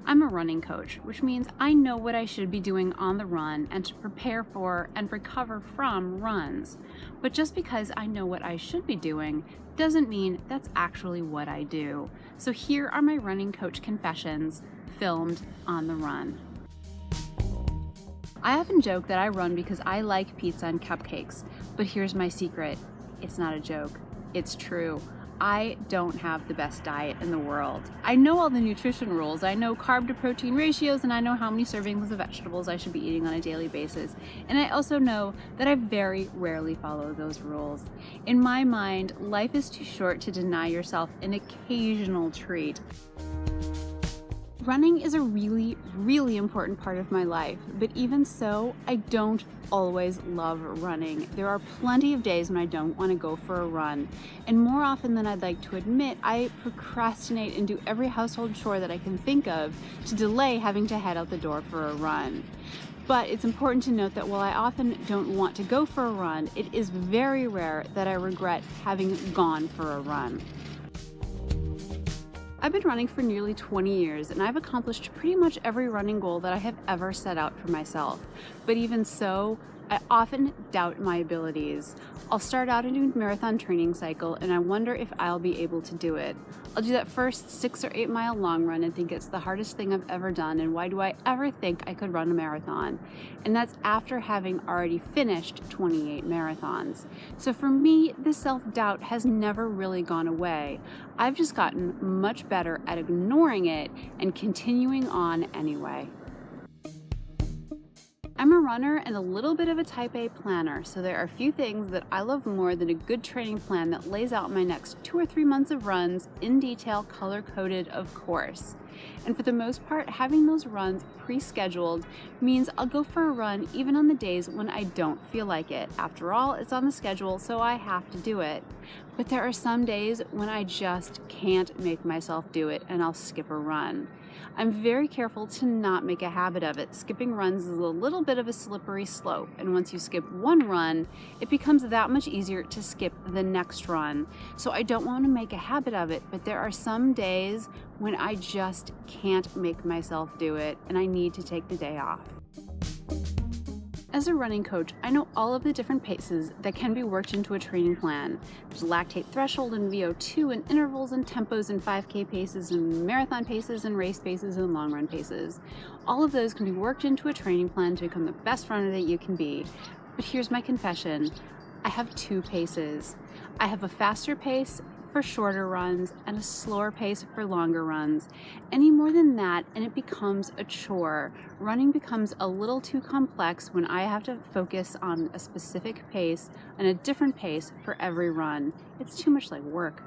I'm a running coach, which means I know what I should be doing on the run and to prepare for and recover from runs. But just because I know what I should be doing doesn't mean that's actually what I do. So here are my running coach confessions filmed on the run. I often joke that I run because I like pizza and cupcakes, but here's my secret. It's not a joke. It's true. I don't have the best diet in the world. I know all the nutrition rules. I know carb to protein ratios, and I know how many servings of vegetables I should be eating on a daily basis. And I also know that I very rarely follow those rules. In my mind, life is too short to deny yourself an occasional treat. Running is a really, really important part of my life, but even so, I don't always love running. There are plenty of days when I don't want to go for a run, and more often than I'd like to admit, I procrastinate and do every household chore that I can think of to delay having to head out the door for a run. But it's important to note that while I often don't want to go for a run, it is very rare that I regret having gone for a run. I've been running for nearly 20 years and I've accomplished pretty much every running goal that I have ever set out for myself. But even so, I often doubt my abilities. I'll start out a new marathon training cycle and I wonder if I'll be able to do it. I'll do that first 6 or 8 mile long run and think it's the hardest thing I've ever done, and why do I ever think I could run a marathon? And that's after having already finished 28 marathons. So for me, this self-doubt has never really gone away. I've just gotten much better at ignoring it and continuing on anyway. I'm a runner and a little bit of a type A planner, so there are few things that I love more than a good training plan that lays out my next 2 or 3 months of runs in detail, color-coded, of course. And for the most part, having those runs pre-scheduled means I'll go for a run even on the days when I don't feel like it. After all, it's on the schedule, so I have to do it. But there are some days when I just can't make myself do it and I'll skip a run. I'm very careful to not make a habit of it. Skipping runs is a little bit of a slippery slope, and once you skip one run, it becomes that much easier to skip the next run. So I don't want to make a habit of it, but there are some days when I just can't make myself do it, and I need to take the day off. As a running coach, I know all of the different paces that can be worked into a training plan. There's a lactate threshold and VO2 and intervals and tempos and 5K paces and marathon paces and race paces and long run paces. All of those can be worked into a training plan to become the best runner that you can be. But here's my confession. I have 2 paces. I have a faster pace for shorter runs and a slower pace for longer runs. Any more than that and it becomes a chore. Running becomes a little too complex when I have to focus on a specific pace and a different pace for every run. It's too much like work.